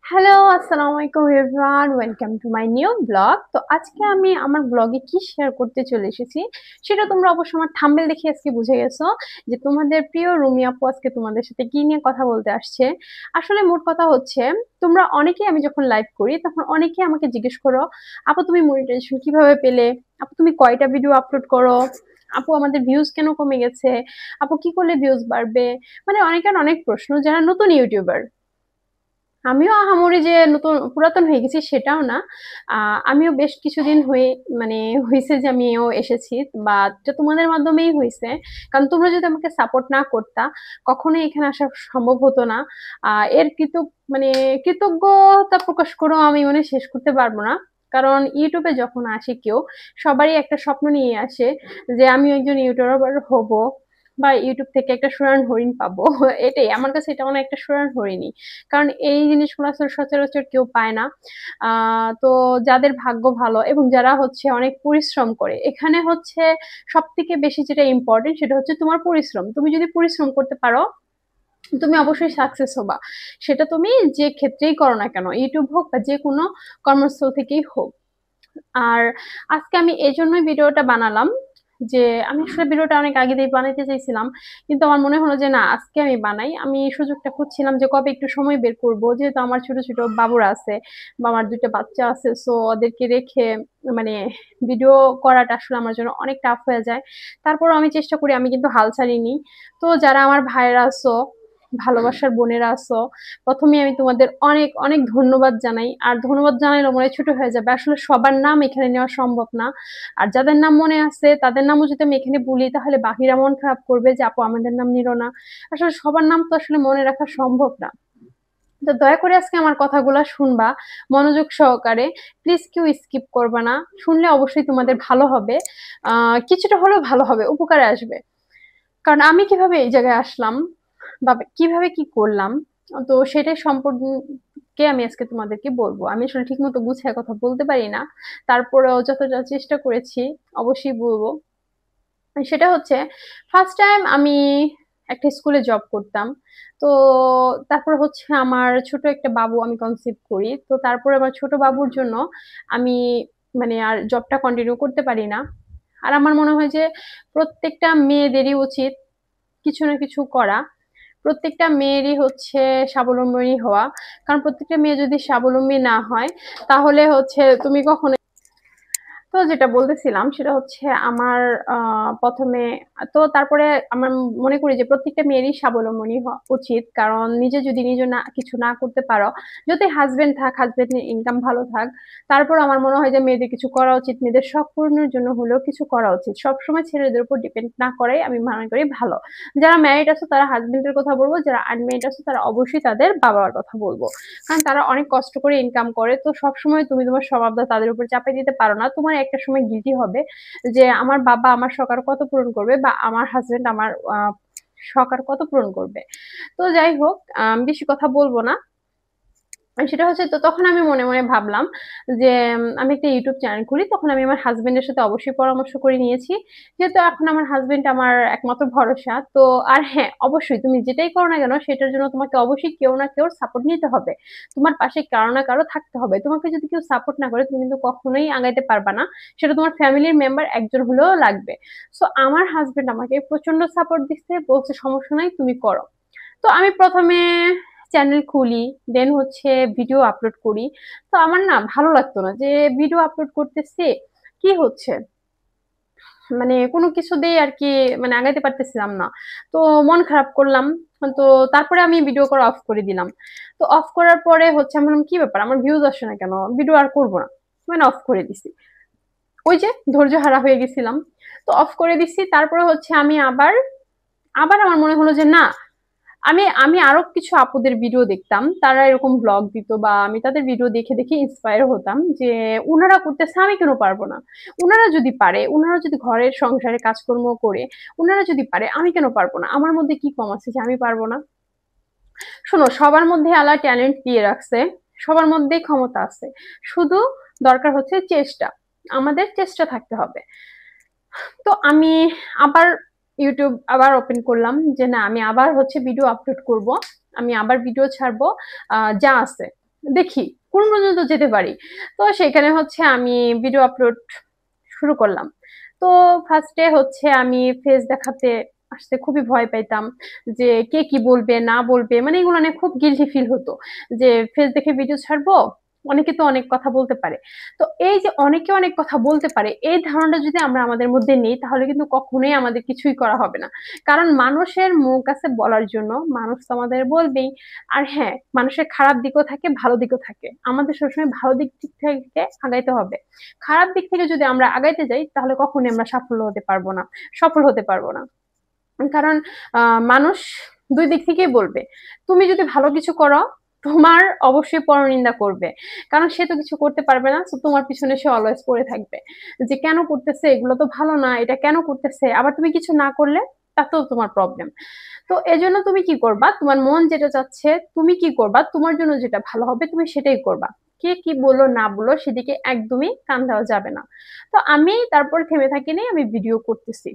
Hello, আসসালামু আলাইকুম everyone, welcome to my new blog. তো আজকে আমি আমার ব্লগে কি শেয়ার করতে চলে এসেছি সেটা তোমরা অবশ্য আমার থাম্বনেল দেখে আজকে বুঝে গেছো যে তোমাদের প্রিয় রুমি আপু আজকে তোমাদের সাথে কি নিয়ে কথা বলতে আসছে। আসলে মোট কথা হচ্ছে, তোমরা অনেকেই, আমি যখন লাইভ করি তখন অনেকেই আমাকে জিজ্ঞেস করো, আপু তুমি মনিটাইজেশন কিভাবে পেলে, আপু তুমি কয়টা ভিডিও আপলোড করো, আপু আমাদের ভিউজ কেন কমে গেছে, আপু কি করলে ভিউজ বাড়বে। মানে অনেকের অনেক প্রশ্ন, যারা নতুন ইউটিউবার। আমিও আহামরি যে নতুন পুরাতন হয়ে গেছি সেটাও না। আমিও বেশ কিছুদিন হয়ে, মানে হয়েছে যে আমিও এসেছি, বা এটা তোমাদের মাধ্যমেই হয়েছে। কারণ তোমরা যদি আমাকে সাপোর্ট না করতা, কখনোই এখানে আসা সম্ভব হতো না। এর মানে কৃতজ্ঞতা প্রকাশ করেও আমি মানে শেষ করতে পারবো না। কারণ ইউটিউবে যখন আসে কেউ, সবারই একটা স্বপ্ন নিয়ে আসে যে আমি একজন ইউটিউবার হব, বা ইউটিউব থেকে একটা সোনার হরিণ পাবো। এটাই আমার কাছে, এটা মানে একটা সোনার হরিণই। কারণ এই জিনিসগুলো আসলে সচরাচর কেউ পায় না। তো যাদের ভাগ্য ভালো এবং যারা হচ্ছে অনেক পরিশ্রম করে, এখানে হচ্ছে সব থেকে বেশি যেটা ইম্পর্টেন্ট সেটা হচ্ছে তোমার পরিশ্রম। তুমি যদি পরিশ্রম করতে পারো, তুমি অবশ্যই সাকসেস হবা। সেটা তুমি যে ক্ষেত্রেই করো না কেন, ইউটিউব হোক বা যে কোনো কর্মস্থল থেকেই হোক। আর আজকে আমি এই জন্যই ভিডিওটা বানালাম যে আমি আসলে ভিডিওটা অনেক আগে দিয়ে বানাইতে চাইছিলাম, কিন্তু আমার মনে হলো যে না, আজকে আমি বানাই। আমি সুযোগটা খুঁজছিলাম যে কবে একটু সময় বের করব, যেহেতু আমার ছোট ছোট বাবুরা আছে বা আমার দুইটা বাচ্চা আছে, সো ওদেরকে রেখে মানে ভিডিও করাটা আসলে আমার জন্য অনেক টাফ হয়ে যায়। তারপরও আমি চেষ্টা করি, আমি কিন্তু হাল ছাড়িনি। তো যারা আমার ভাইয়েরা আছো, ভালোবাসার বোনেরা আছো, প্রথমে আমি তোমাদের অনেক অনেক ধন্যবাদ জানাই। আর ধন্যবাদ জানাইলে মনে ছোট হয়ে যাবে, আসলে সবার নাম এখানে নেওয়া সম্ভব না। আর যাদের নাম মনে আছে তাদের নামও যদি আমি এখানে বলি, তাহলে বাহিরা মন খারাপ করবে যে আপু আমাদের নাম নিল না। আসলে সবার নাম তো আসলে মনে রাখা সম্ভব না। তো দয়া করে আজকে আমার কথাগুলা শুনবা মনোযোগ সহকারে। প্লিজ কেউ স্কিপ করবা না, শুনলে অবশ্যই তোমাদের ভালো হবে। কিছুটা হলেও ভালো হবে, উপকারে আসবে। কারণ আমি কিভাবে এই জায়গায় আসলাম বা কিভাবে কি করলাম, তো সেটাই সম্পর্কে আমি আজকে তোমাদেরকে বলবো। আমি আসলে ঠিক মতো গুছিয়ে কথা বলতে পারি না, তারপরেও যতটা চেষ্টা করেছি অবশ্যই বলবো। সেটা হচ্ছে, ফার্স্ট টাইম আমি একটা স্কুলে জব করতাম। তো তারপর হচ্ছে আমার ছোট একটা বাবু আমি কনসিভ করি, তো তারপরে আমার ছোট বাবুর জন্য আমি মানে আর জবটা কন্টিনিউ করতে পারি না। আর আমার মনে হয় যে প্রত্যেকটা মেয়েদেরই উচিত কিছু না কিছু করা। প্রত্যেকটা মেয়েরই হচ্ছে স্বাবলম্বী হওয়া। কারণ প্রত্যেকটা মেয়ে যদি স্বাবলম্বী না হয়, তাহলে হচ্ছে তুমি কখনো, তো যেটা বলতেছিলাম সেটা হচ্ছে আমার প্রথমে, তো তারপরে আমার মনে করি যে প্রত্যেকটা মেয়েরই স্বাবলম্বী হওয়া উচিত। কারণ নিজে যদি নিজে না কিছু না করতে পারো, যদি হাজবেন্ড থাক, হাজবেন্ডের ইনকাম ভালো থাক, তারপর আমার মনে হয় যে মেয়েদের কিছু করা উচিত, মেয়েদের শখ পূরণের জন্য হলেও কিছু করা উচিত। সবসময় ছেলেদের উপর ডিপেন্ড না করাই আমি মনে করি ভালো। যারা ম্যারিড আছে তারা হাজবেন্ডের কথা বলবো, যারা আনম্যারিড আছে তারা অবশ্যই তাদের বাবার কথা বলবো। কারণ তারা অনেক কষ্ট করে ইনকাম করে, তো সবসময় তুমি তোমার স্বভাবটা তাদের উপর চাপিয়ে দিতে পারো না। তোমার একটা সময় গিলটি হবে যে আমার বাবা আমার শখ আর কত পূরণ করবে, বা আমার হাজবেন্ড আমার শখ আর কত পূরণ করবে। তো যাই হোক, বেশি কথা বলবো না। আর সেটা হচ্ছে, তো তখন আমি মনে মনে ভাবলাম যে আমি একটা ইউটিউব চ্যানেল খুলি। তখন আমি আমার হাজবেন্ডের সাথে অবশ্যই পরামর্শ করে নিয়েছি, যেহেতু এখন আমার হাজবেন্ড আমার একমাত্র ভরসা। তো আর হ্যাঁ, অবশ্যই তুমি যেটাই করো না কেন সেটার জন্য তোমাকে অবশ্যই কেউ না কেউ সাপোর্ট নিতে হবে। তোমার পাশে কারো না কারো থাকতে হবে। তোমাকে যদি কেউ সাপোর্ট না করে, তুমি কিন্তু কখনোই আগাইতে পারবা না। সেটা তোমার ফ্যামিলির মেম্বার একজন হলেও লাগবে। সো আমার হাজবেন্ড আমাকে প্রচন্ড সাপোর্ট দিচ্ছে, বলছে সমস্যা নাই তুমি করো। তো আমি প্রথমে চ্যানেল খুলি, দেন হচ্ছে ভিডিও আপলোড করি। তো আমার না ভালো লাগতো না যে ভিডিও আপলোড করতেছি, কি হচ্ছে, মানে কোনো কিছু দিয়ে আর কি মানে আগাইতে পারতেছিলাম না। তো মন খারাপ করলাম। তো তারপরে আমি ভিডিও করা অফ করে দিলাম। তো অফ করার পরে হচ্ছে আমি বললাম, কি ব্যাপার, আমার ভিউজ আসে না কেন, ভিডিও আর করবো না, মানে অফ করে দিছি। ওই যে ধৈর্য হারা হয়ে গেছিলাম, তো অফ করে দিছি। তারপরে হচ্ছে আমি আবার আবার আমার মনে হলো যে না, আমি আমি আরো কিছু আপুদের ভিডিও দেখতাম, তারা এরকম ব্লগ দিত, বা আমি তাদের ভিডিও দেখে দেখে ইন্সপায়ার হতাম যে উনারা করতেছে, আমি কেন পারবো না। উনারা যদি পারে, উনারা যদি ঘরের সংসারে কাজকর্ম করে, উনারা যদি পারে, আমি কেন পারবো না, আমার মধ্যে কি কম আছে যে আমি পারবো না। শোনো, সবার মধ্যে আল্লাহ ট্যালেন্ট দিয়ে রাখছে, সবার মধ্যেই ক্ষমতা আছে। শুধু দরকার হচ্ছে চেষ্টা, আমাদের চেষ্টা থাকতে হবে। তো আমি আবার ইউটিউব আবার ওপেন করলাম যে না, আমি আবার হচ্ছে ভিডিও আপলোড করব, আমি আবার ভিডিও ছাড়বো। যা আছে দেখি কোন পর্যন্ত যেতে পারি। তো সেখানে হচ্ছে আমি ভিডিও আপলোড শুরু করলাম। তো ফার্স্টে হচ্ছে আমি ফেস দেখাতে আসতে খুবই ভয় পাইতাম যে কে কি বলবে না বলবে, মানে এগুলো নিয়ে খুব গিল্টি ফিল হতো যে ফেস দেখে ভিডিও ছাড়বো, অনেকে তো অনেক কথা বলতে পারে। তো এই যে অনেকে অনেক কথা বলতে পারে, এই ধারণাটা যদি আমরা আমাদের মধ্যে নিই তাহলে কিন্তু কখনোই আমাদের কিছুই করা হবে না। কারণ মানুষের মুখ আছে বলার জন্য, মানুষ তো আমাদের বলবেই। আর হ্যাঁ, মানুষের খারাপ দিকও থাকে, ভালো দিকও থাকে, আমাদের সবসময় ভালো দিক থেকে আগাইতে হবে। খারাপ দিক থেকে যদি আমরা আগাইতে যাই তাহলে কখনোই আমরা সাফল্য হতে পারবো না, সফল হতে পারবো না। কারণ মানুষ দুই দিক থেকেই বলবে। তুমি যদি ভালো কিছু করো, তোমার অবশ্যই পরনিন্দা করবে, কারণ সে তো কিছু করতে পারবে না, তো তোমার পিছনে সে অলওয়েজ পড়ে থাকবে যে কেন করতেছে, এগুলো তো ভালো না, এটা কেন করতেছে। আবার তুমি কিছু না করলে তাতেও তোমার প্রবলেম। তো এজন্য তুমি কি করবা, তোমার মন যেটা চাচ্ছে তুমি কি করবা, তোমার জন্য যেটা ভালো হবে তুমি সেটাই করবা। কে কি বললো না বললো সেদিকে একদমই কান দেওয়া যাবে না। তো আমি তারপর থেমে থাকিনি, আমি ভিডিও করতেছি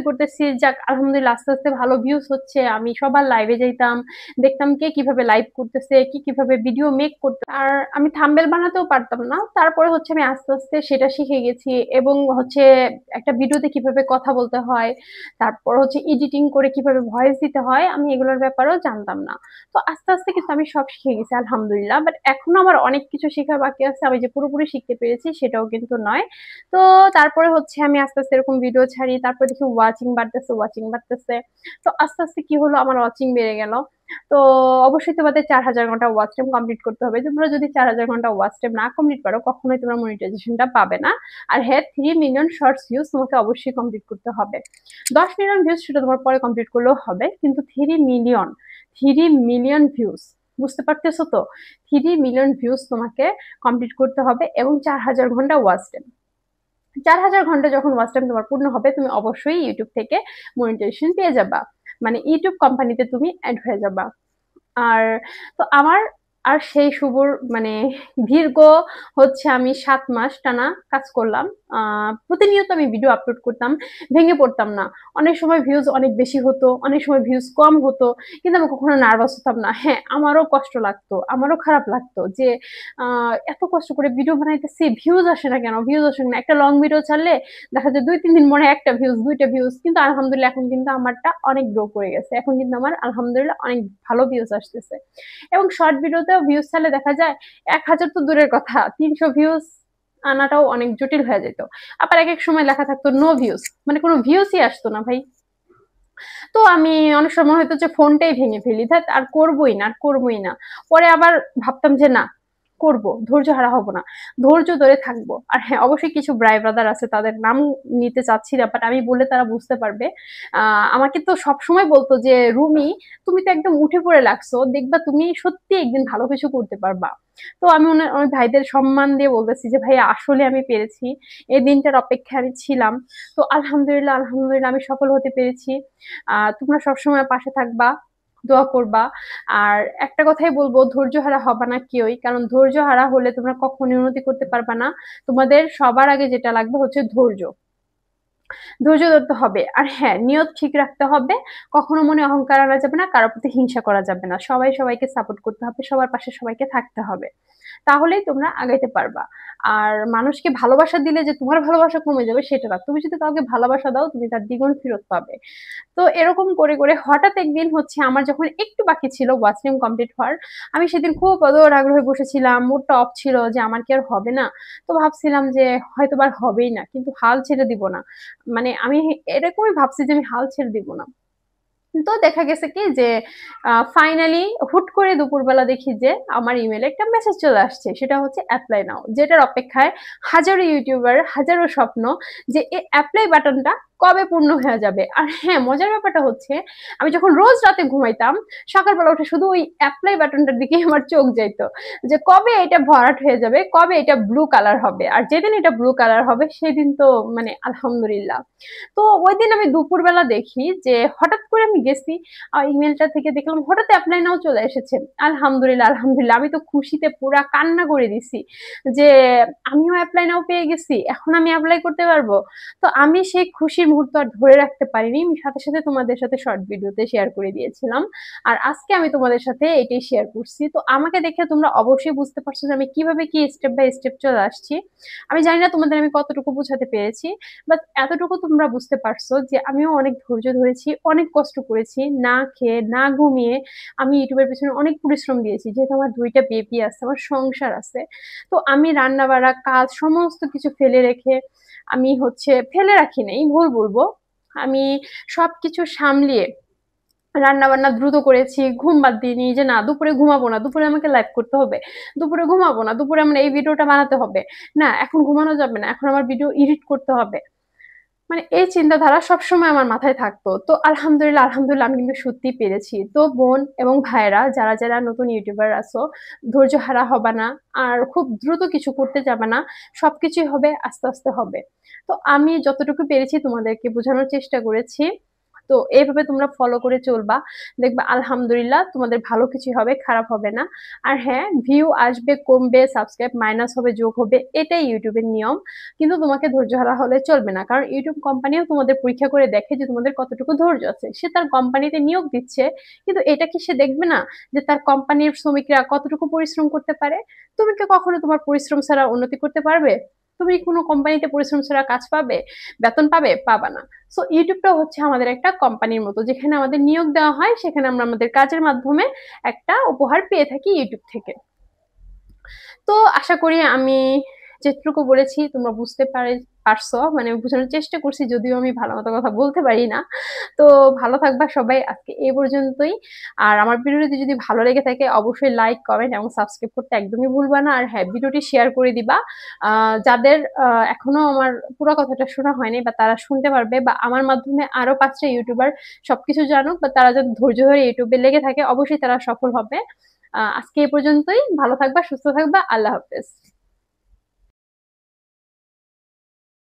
করতেছি, যাক আলহামদুলিল্লাহ আস্তে আস্তে ভালো ভিউজ হচ্ছে। আমি সবার লাইভে যাইতাম, দেখতাম কে কিভাবে লাইভ করতেছে, কি কিভাবে ভিডিও মেক করতে। আর আমি থাম্বনেল বানাতেও পারতাম না, তারপরে হচ্ছে আমি আস্তে আস্তে সেটা শিখে গেছি। এবং হচ্ছে একটা ভিডিওতে কিভাবে কথা বলতে হয়, তারপর হচ্ছে এডিটিং করে কিভাবে ভয়েস দিতে হয়, আমি এগুলোর ব্যাপারেও জানতাম না। তো আস্তে আস্তে কিন্তু আমি সব শিখে গেছি আলহামদুলিল্লাহ। বাট এখনো আমার অনেক কিছু শেখার বাকি আছে, আমি যে পুরোপুরি শিখতে পেরেছি সেটাও কিন্তু নয়। তো তারপরে হচ্ছে আমি আস্তে আস্তে এরকম ভিডিও ছাড়ি, তারপরে দেখি ওয়াচিং বাড়তেছে। তো আস্তে আস্তে কি হলো, আমার ওয়াচিং বেড়ে গেল। তো অবশ্যই তোমাদের 4000 ঘন্টা ওয়াচ টাইম কমপ্লিট করতে হবে। তোমরা যদি 4000 ঘন্টা ওয়াচ টাইম না কমপ্লিট করো কখনোই তোমরা মনিটাইজেশনটা পাবে না। আর হ্যাঁ, 3 মিলিয়ন শর্টস ভিউজ তোমাকে অবশ্যই কমপ্লিট করতে হবে। 10 মিলিয়ন ভিউজ সেটা তোমার পরে কমপ্লিট করলেও হবে, কিন্তু 3 মিলিয়ন, 3 মিলিয়ন ভিউজ, বুঝতে পারতেছো তো? 3 মিলিয়ন ভিউজ তোমাকে কমপ্লিট করতে হবে এবং 4000 ঘন্টা ওয়াচ টাইম। 4000 ঘন্টা যখন ওয়াচ টাইম তোমার পূর্ণ হবে তুমি অবশ্যই ইউটিউব থেকে মনিটাইজেশন পেয়ে যাবা, মানে ইউটিউব কোম্পানিতে তুমি অ্যাড হয়ে যাবা। আর তো আমার আর সেই শুভর মানে দীর্ঘ হচ্ছে আমি 7 মাস টানা কাজ করলাম। প্রতিনিয়ত আমি ভিডিও আপলোড করতাম, ভেঙে পড়তাম না। অনেক সময় ভিউজ অনেক বেশি হতো, অনেক সময় ভিউজ কম হতো, কিন্তু আমি কখনো নার্ভাস হতাম না। হ্যাঁ, আমারও কষ্ট লাগতো, আমারও খারাপ লাগতো যে এত কষ্ট করে ভিডিও বানাইতেছি, ভিউজ আসে না কেন, ভিউজ আসে না। একটা লং ভিডিও ছাড়লে দেখা যায় 2-3 দিন মনে হয় একটা ভিউজ, দুইটা ভিউজ, কিন্তু আলহামদুলিল্লাহ এখন কিন্তু আমারটা অনেক গ্রো করে গেছে, এখন কিন্তু আমার আলহামদুলিল্লাহ অনেক ভালো ভিউজ আসতেছে। এবং শর্ট ভিডিওতেও ভিউজ ছাড়লে দেখা যায় 1000 তো দূরের কথা, 300 ভিউজ আনাটাও অনেক জটিল হয়ে যেত। আবার এক এক সময় লেখা থাকতো নো ভিউজ, মানে কোনো ভিউজই আসতো না ভাই। তো আমি অনেক সময় হয়তো যে ফোনটাই ভেঙে ফেলি, ধ্যাত আর করবোই না, আর করবোই না। পরে আবার ভাবতাম যে না, করব, ধৈর্য হারা হব না, ধৈর্য ধরে থাকবো। আর হ্যাঁ, অবশ্যই কিছু ব্রাই ব্রাদার আছে, তাদের নাম নিতে চাচ্ছি না, বাট আমি বললে তারা বুঝতে পারবে। আমাকে তো সবসময় বলতো যে রুমি, তুমি তো একদম উঠে পড়ে লাগছো, দেখবা তুমি সত্যি একদিন ভালো কিছু করতে পারবা। তো আমি ওই ভাইদের সম্মান দিয়ে বলতেছি যে ভাই আসলে আমি পেরেছি, এই দিনটার অপেক্ষায় আমি ছিলাম। তো আলহামদুলিল্লাহ আলহামদুলিল্লাহ আমি সফল হতে পেরেছি। তোমরা সবসময় পাশে থাকবা, দোয়া করবা। আর একটা কথাই বলবো, ধৈর্য হারা হবা না কেউই, কারণ ধৈর্য হারা হলে তোমরা কখনোই উন্নতি করতে পারবা না। তোমাদের সবার আগে যেটা লাগবে হচ্ছে ধৈর্য, ধৈর্য ধরতে হবে। আর হ্যাঁ, নিয়ত ঠিক রাখতে হবে, কখনো মনে অহংকার আনা যাবে না, কারোর প্রতি হিংসা করা যাবে না, সবাই সবাইকে সাপোর্ট করতে হবে, সবার পাশে সবাইকে থাকতে হবে, তাহলেই তোমরা আগাইতে পারবা। আর মানুষকে ভালোবাসা দিলে যে তোমার ভালোবাসা কমে যাবে সেটা না, তুমি যদি কাউকে ভালোবাসা দাও তুমি তার দ্বিগুণ ফেরত পাবে। তো এরকম করে করে হঠাৎ একদিন হচ্ছে আমার যখন একটু বাকি ছিল ওয়াচ টাইম কমপ্লিট হওয়ার, আমি সেদিন খুব অধৈর্য আগ্রহে বসেছিলাম, মুডটা অফ ছিল যে আমার কি আর হবে না। তো ভাবছিলাম যে হয়তো আর হবেই না, কিন্তু হাল ছেড়ে দিব না, মানে আমি এরকমই ভাবছি যে আমি হাল ছেড়ে দিব না। তো দেখা গেছে কি যে ফাইনালি হুট করে দুপুরবেলা দেখি যে আমার ইমেলে একটা মেসেজ চলে আসছে, সেটা হচ্ছে অ্যাপ্লাই নাও, যেটার অপেক্ষায় হাজারো ইউটিউবার, হাজারো স্বপ্ন যে এই অ্যাপ্লাই বাটনটা কবে পূর্ণ হয়ে যাবে। আর হ্যাঁ, মজার ব্যাপারটা হচ্ছে আমি যখন রোজ রাতে ঘুমাইতাম, সকালবেলা উঠে শুধু ওই অ্যাপ্লাই বাটনটার দিকে আমার চোখ যাইতো যে কবে এটা ভরাট হয়ে যাবে, কবে এটা ব্লু কালার হবে। আর যেদিন এটা ব্লু কালার হবে সেদিন তো মানে আলহামদুলিল্লাহ। তো ওই দিন আমি দুপুরবেলা দেখি যে হঠাৎ করে আমি গেছি, ইমেলটা থেকে দেখলাম হঠাৎ অ্যাপ্লাই নাও চলে এসেছে। আলহামদুলিল্লাহ আলহামদুলিল্লাহ, আমি তো খুশিতে পুরা কান্না করে দিছি যে আমিও অ্যাপ্লাই নাও পেয়ে গেছি, এখন আমি অ্যাপ্লাই করতে পারবো। তো আমি সেই খুশির মুহূর্ত আর ধরে রাখতে পারিনি, আমি সাথে সাথে তোমাদের সাথে শর্ট ভিডিওতে শেয়ার করে দিয়েছিলাম। আর আজকে আমি তোমাদের সাথে এটাই শেয়ার করছি। তো আমাকে দেখে তোমরা অবশ্যই বুঝতে পারছো যে আমি কিভাবে কি স্টেপ বাই স্টেপ চলে আসছি। আমি জানি না তোমাদের আমি কতটুকু বোঝাতে পেরেছি, বাট এতটুকু তোমরা বুঝতে পারছো যে আমিও অনেক ধৈর্য ধরেছি, অনেক কষ্ট করেছি, না খেয়ে না ঘুমিয়ে আমি ইউটিউবের পেছনে অনেক পরিশ্রম দিয়েছি, যেহেতু আমার 2টা বেবি আছে, আমার সংসার আছে। তো আমি রান্না বাড়া কাজ সমস্ত কিছু ফেলে রেখে, আমি ফেলে রাখি নাই, ভুল বলবো, আমি সবকিছু সামলিয়ে রান্না বান্না দ্রুত করেছি, ঘুম বাদ দিইনি যে না দুপুরে ঘুমাবো না, দুপুরে আমাকে লাইভ করতে হবে, দুপুরে ঘুমাবো না, দুপুরে আমার এই ভিডিওটা বানাতে হবে, না এখন ঘুমানো যাবে না, এখন আমার ভিডিও এডিট করতে হবে। মানে এই চিন্তাধারা সবসময় আমার মাথায় থাকতো। তো আলহামদুলিল্লাহ আলহামদুলিল্লাহ আমি কিন্তু সত্যি পেরেছি। তো বোন এবং ভাইরা যারা যারা নতুন ইউটিউবার আছো, ধৈর্য হারা হবে না, আর খুব দ্রুত কিছু করতে যাবে না, সবকিছুই হবে আস্তে আস্তে হবে। তো আমি যতটুকু পেরেছি তোমাদেরকে বোঝানোর চেষ্টা করেছি। তো এইভাবে তোমরা ফলো করে চলবা, দেখবা আলহামদুলিল্লাহ তোমাদের ভালো কিছু হবে, খারাপ হবে না। আর হ্যাঁ, ভিউ আসবে কমবে, সাবস্ক্রাইব মাইনাস হবে যোগ হবে, এটাই ইউটিউবের নিয়ম। কিন্তু তোমাকে ধৈর্য হারা হলে চলবে না, কারণ ইউটিউব কোম্পানিও তোমাদের পরীক্ষা করে দেখে যে তোমাদের কতটুকু ধৈর্য আছে। সে তার কোম্পানিতে নিয়োগ দিচ্ছে, কিন্তু এটা কি সে দেখবে না যে তার কোম্পানির শ্রমিকরা কতটুকু পরিশ্রম করতে পারে? তুমি কি কখনো তোমার পরিশ্রম ছাড়া উন্নতি করতে পারবে? তুমি কোনো কোম্পানিতে পরিশ্রম ছাড়া কাজ পাবে, বেতন পাবে? পাবা না। সো ইউটিউবটা হচ্ছে আমাদের একটা কোম্পানির মতো, যেখানে আমাদের নিয়োগ দেওয়া হয়, সেখানে আমরা আমাদের কাজের মাধ্যমে একটা উপহার পেয়ে থাকি ইউটিউব থেকে। তো আশা করি আমি যেটুকু বলেছি তোমরা বুঝতে পারছো, মানে বোঝানোর চেষ্টা করছি, যদিও আমি ভালো মতো কথা বলতে পারি না। তো ভালো থাকবা সবাই, আজকে এই পর্যন্তই। আর আমার ভিডিওটি যদি ভালো লেগে থাকে অবশ্যই লাইক কমেন্ট এবং সাবস্ক্রাইব করতে একদমই ভুলবা না। আর হ্যাঁ, ভিডিওটি শেয়ার করে দিবা যাদের এখনো আমার পুরো কথাটা শোনা হয়নি, বা তারা শুনতে পারবে, বা আমার মাধ্যমে আরো 5টা ইউটিউবার সবকিছু জানুক, বা তারা যদি ধৈর্য ধরে ইউটিউবে লেগে থাকে অবশ্যই তারা সফল হবে। আজকে এই পর্যন্তই, ভালো থাকবা, সুস্থ থাকবা, আল্লাহ হাফেজ।